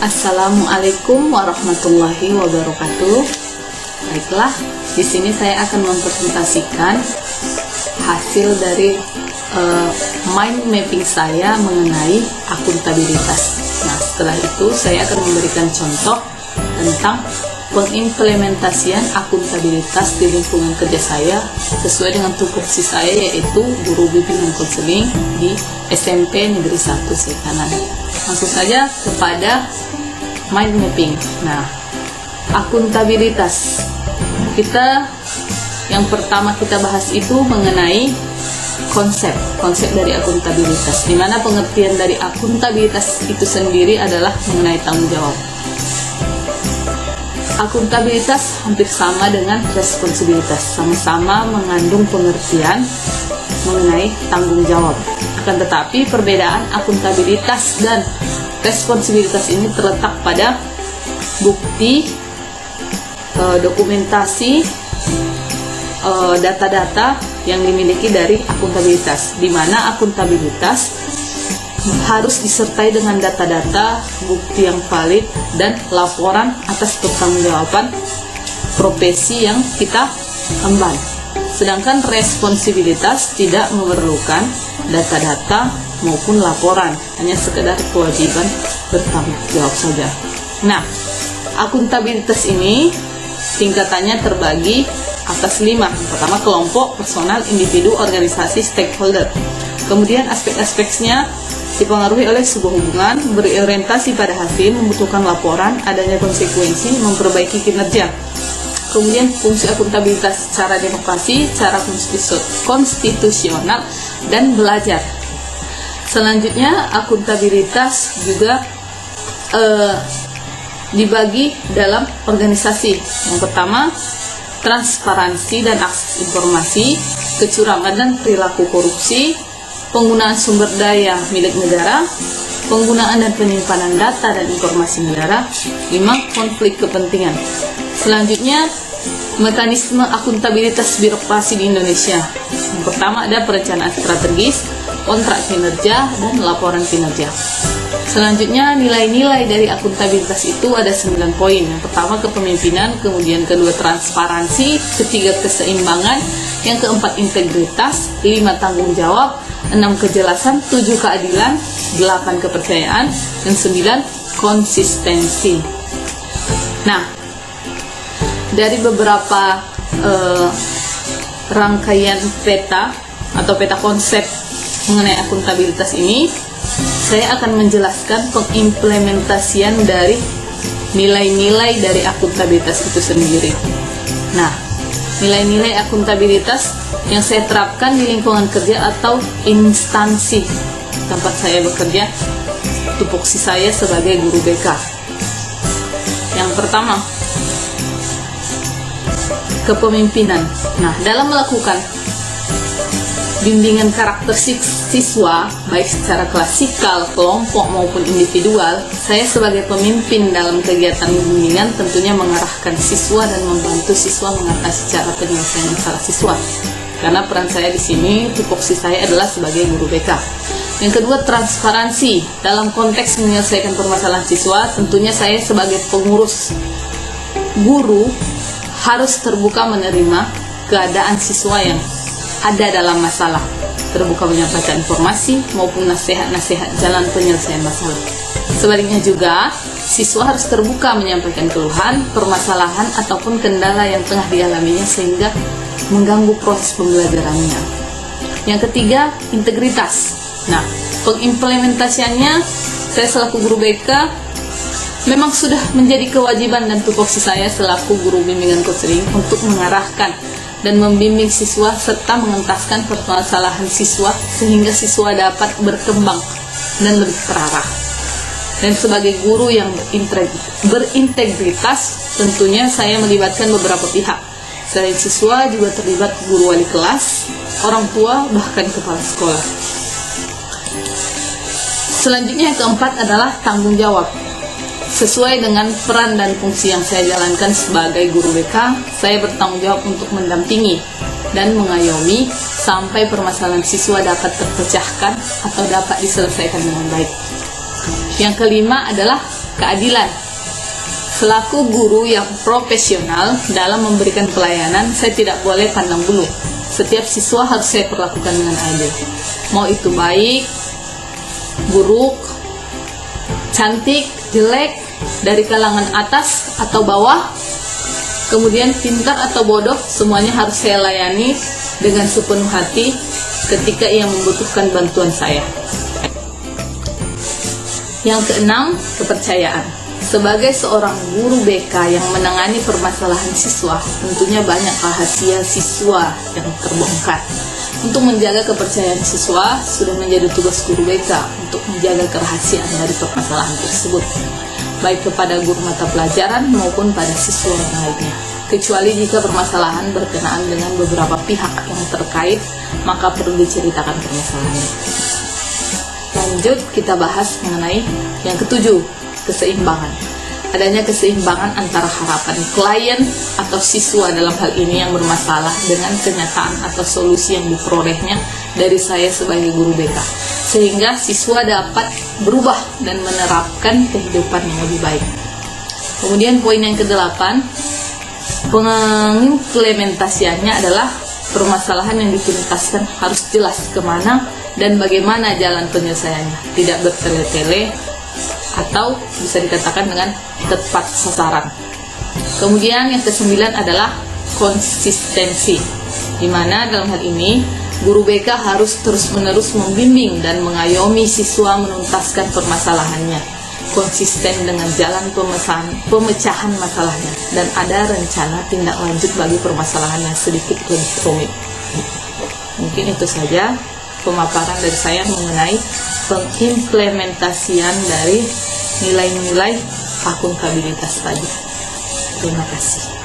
Assalamualaikum warahmatullahi wabarakatuh. Baiklah, di sini saya akan mempresentasikan hasil dari mind mapping saya mengenai akuntabilitas. Nah, setelah itu saya akan memberikan contoh tentang pengimplementasian akuntabilitas di lingkungan kerja saya sesuai dengan tupoksi saya, yaitu guru bimbingan konseling di SMP Negeri 1 Sekanan. Langsung saja kepada mind mapping. Nah, akuntabilitas. Yang pertama kita bahas itu mengenai konsep dari akuntabilitas, di mana pengertian dari akuntabilitas itu sendiri adalah mengenai tanggung jawab. Akuntabilitas hampir sama dengan responsibilitas, sama-sama mengandung pengertian mengenai tanggung jawab. Akan tetapi perbedaan akuntabilitas dan responsibilitas ini terletak pada bukti, dokumentasi, data-data yang dimiliki dari akuntabilitas, di mana akuntabilitas harus disertai dengan data-data, bukti yang valid, dan laporan atas pertanggungjawaban profesi yang kita emban. Sedangkan responsibilitas tidak memerlukan data-data maupun laporan, hanya sekedar kewajiban bertanggung jawab saja. Nah, akuntabilitas ini tingkatannya terbagi atas 5. Pertama, kelompok, personal, individu, organisasi, stakeholder. Kemudian aspek-aspeknya dipengaruhi oleh sebuah hubungan, berorientasi pada hasil, membutuhkan laporan, adanya konsekuensi, memperbaiki kinerja. Kemudian fungsi akuntabilitas secara demokrasi, secara konstitusional, dan belajar. Selanjutnya, akuntabilitas juga dibagi dalam organisasi. Yang pertama, transparansi dan akses informasi, kecurangan dan perilaku korupsi, penggunaan sumber daya milik negara, penggunaan dan penyimpanan data dan informasi negara. 5. Konflik kepentingan. Selanjutnya, mekanisme akuntabilitas birokrasi di Indonesia. Yang pertama ada perencanaan strategis, kontrak kinerja, dan laporan kinerja. Selanjutnya, nilai-nilai dari akuntabilitas itu ada 9 poin. Yang pertama, kepemimpinan, kemudian kedua, transparansi, ketiga, keseimbangan, yang keempat, integritas, 5, tanggung jawab, 6, kejelasan, 7, keadilan, 8, kepercayaan, dan 9, konsistensi. Nah, dari beberapa rangkaian peta atau peta konsep mengenai akuntabilitas ini, saya akan menjelaskan pengimplementasian dari nilai-nilai dari akuntabilitas itu sendiri. Nah, nilai-nilai akuntabilitas yang saya terapkan di lingkungan kerja atau instansi tempat saya bekerja, tupoksi saya sebagai guru BK. Yang pertama, kepemimpinan. Nah, dalam melakukan bimbingan karakter siswa, baik secara klasikal, kelompok maupun individual, saya sebagai pemimpin dalam kegiatan bimbingan tentunya mengarahkan siswa dan membantu siswa mengatasi cara penyelesaian masalah siswa. Karena peran saya di sini, tupoksi saya adalah sebagai guru BK. Yang kedua, transparansi. Dalam konteks menyelesaikan permasalahan siswa, tentunya saya sebagai pengurus guru harus terbuka menerima keadaan siswa yang ada dalam masalah, terbuka menyampaikan informasi maupun nasihat-nasihat jalan penyelesaian masalah. Sebaliknya juga, siswa harus terbuka menyampaikan keluhan, permasalahan, ataupun kendala yang tengah dialaminya sehingga mengganggu proses pembelajarannya. Yang ketiga, integritas. Nah, pengimplementasiannya saya selaku guru BK memang sudah menjadi kewajiban dan tupoksi saya selaku guru bimbingan konseling untuk mengarahkan dan membimbing siswa serta mengentaskan permasalahan siswa sehingga siswa dapat berkembang dan lebih terarah. Dan sebagai guru yang berintegritas, tentunya saya melibatkan beberapa pihak. Selain siswa juga terlibat guru wali kelas, orang tua, bahkan kepala sekolah. Selanjutnya yang keempat adalah tanggung jawab. Sesuai dengan peran dan fungsi yang saya jalankan sebagai guru BK, saya bertanggung jawab untuk mendampingi dan mengayomi sampai permasalahan siswa dapat terpecahkan atau dapat diselesaikan dengan baik. Yang kelima adalah keadilan. Selaku guru yang profesional dalam memberikan pelayanan, saya tidak boleh pandang bulu. Setiap siswa harus saya perlakukan dengan adil. Mau itu baik, buruk, cantik, jelek, dari kalangan atas atau bawah, kemudian pintar atau bodoh, semuanya harus saya layani dengan sepenuh hati ketika ia membutuhkan bantuan saya. Yang keenam, kepercayaan. Sebagai seorang guru BK yang menangani permasalahan siswa, tentunya banyak rahasia siswa yang terbongkar. Untuk menjaga kepercayaan siswa, sudah menjadi tugas guru BK untuk menjaga kerahasiaan dari permasalahan tersebut, baik kepada guru mata pelajaran maupun pada siswa yang lainnya. Kecuali jika permasalahan berkenaan dengan beberapa pihak yang terkait, maka perlu diceritakan permasalahannya. Lanjut, kita bahas mengenai yang ketujuh, keseimbangan. Adanya keseimbangan antara harapan klien atau siswa dalam hal ini yang bermasalah dengan kenyataan atau solusi yang diperolehnya dari saya sebagai guru BK, sehingga siswa dapat berubah dan menerapkan kehidupan yang lebih baik. Kemudian poin yang ke-8, pengimplementasiannya adalah permasalahan yang dituntaskan harus jelas kemana dan bagaimana jalan penyelesaiannya, tidak bertele-tele atau bisa dikatakan dengan tepat sasaran. Kemudian yang ke-9 adalah konsistensi, di mana dalam hal ini guru BK harus terus-menerus membimbing dan mengayomi siswa menuntaskan permasalahannya, konsisten dengan jalan pemecahan masalahnya, dan ada rencana tindak lanjut bagi permasalahan yang sedikit lebih rumit. Mungkin itu saja pemaparan dari saya mengenai pengimplementasian dari nilai-nilai akuntabilitas tadi. Terima kasih.